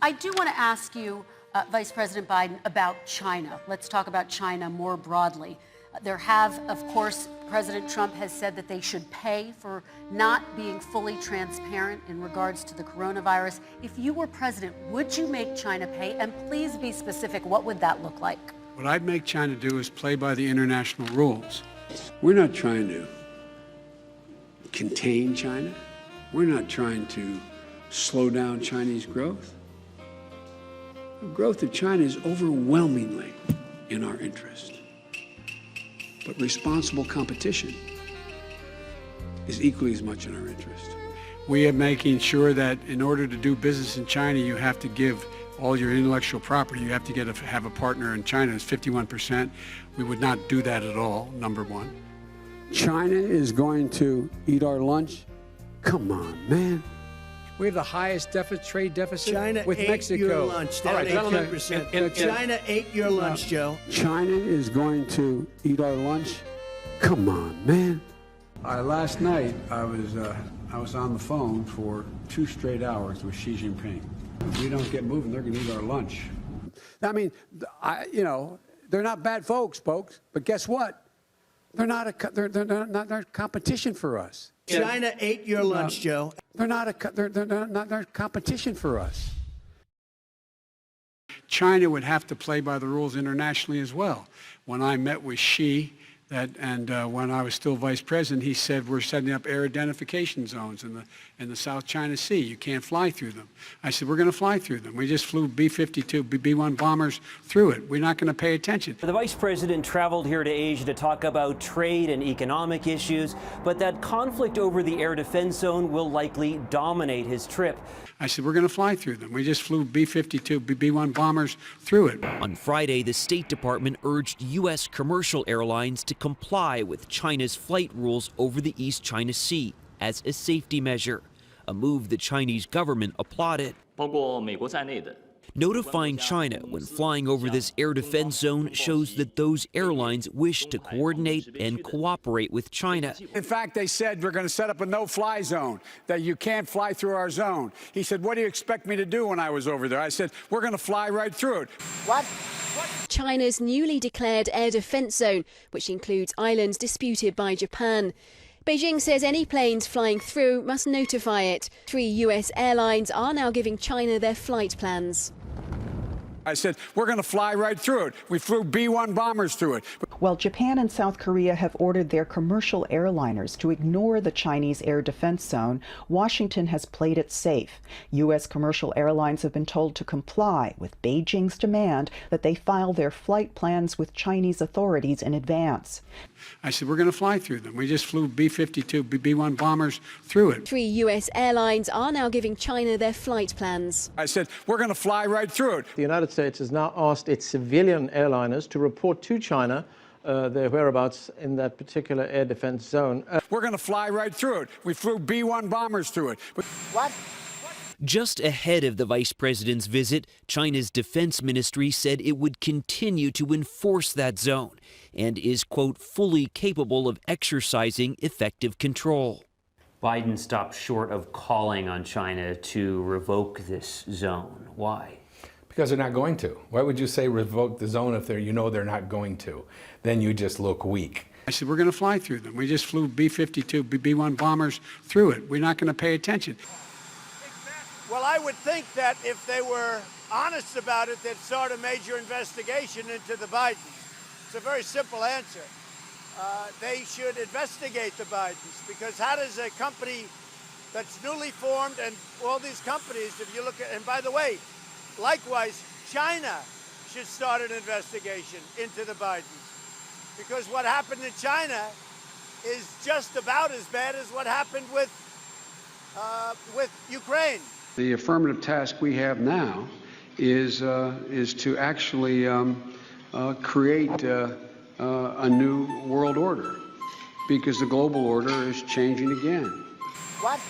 I do want to ask you, Vice President Biden, about China. Let's talk about China more broadly. Of course, President Trump has said that they should pay for not being fully transparent in regards to the coronavirus. If you were president, would you make China pay? And please be specific, what would that look like? What I'd make China do is play by the international rules. We're not trying to contain China. We're not trying to slow down Chinese growth. The growth of China is overwhelmingly in our interest. But responsible competition is equally as much in our interest. We are making sure that in order to do business in China, you have to give all your intellectual property. You have to have a partner in China. It's 51%. We would not do that at all, number one. China is going to eat our lunch? Come on, man. We have the highest trade deficit China with Mexico. Ate your lunch, down 18%. China ate your lunch, Joe. China is going to eat our lunch? Come on, man. Last night, I was on the phone for 2 straight hours with Xi Jinping. If we don't get moving, they're going to eat our lunch. I mean, they're not bad folks, but guess what? They're not competition for us. China ate your lunch, Joe. They're not competition for us. China would have to play by the rules internationally as well. When I met with Xi, when I was still vice president, he said we're setting up air identification zones in the South China Sea. You can't fly through them. I said we're going to fly through them. We just flew B-52, B-1 bombers through it. We're not going to pay attention. The vice president traveled here to Asia to talk about trade and economic issues, but that conflict over the air defense zone will likely dominate his trip. I said we're going to fly through them. We just flew B-52, B-1 bombers through it. On Friday, the State Department urged U.S. commercial airlines to comply with China's flight rules over the East China Sea as a safety measure, a move the Chinese government applauded. Notifying China when flying over this air defense zone shows that those airlines wish to coordinate and cooperate with China. In fact, they said we're going to set up a no-fly zone, that you can't fly through our zone. He said, what do you expect me to do when I was over there? I said, we're going to fly right through it. What? China's newly declared air defense zone, which includes islands disputed by Japan. Beijing says any planes flying through must notify it. 3 U.S. airlines are now giving China their flight plans. I said, we're going to fly right through it. We flew B-1 bombers through it. Well, Japan and South Korea have ordered their commercial airliners to ignore the Chinese air defense zone. Washington has played it safe. U.S. commercial airlines have been told to comply with Beijing's demand that they file their flight plans with Chinese authorities in advance. I said, we're going to fly through them. We just flew B-52, B-1 bombers through it. 3 U.S. airlines are now giving China their flight plans. I said, we're going to fly right through it. The United States has now asked its civilian airliners to report to China their whereabouts in that particular air defense zone. We're going to fly right through it. We flew B-1 bombers through it. What? Just ahead of the vice president's visit, China's defense ministry said it would continue to enforce that zone and is, quote, fully capable of exercising effective control. Biden stopped short of calling on China to revoke this zone. Why? Because they're not going to. Why would you say revoke the zone if they're not going to? Then you just look weak. I said, we're going to fly through them. We just flew B-52, B-1 bombers through it. We're not going to pay attention. Well, I would think that if they were honest about it, they'd start a major investigation into the Bidens. It's a very simple answer. They should investigate the Bidens, because how does a company that's newly formed, and all these companies, if you look at, and by the way, likewise, China should start an investigation into the Bidens, because what happened in China is just about as bad as what happened with Ukraine. The affirmative task we have now is to actually create a new world order, because the global order is changing again. What?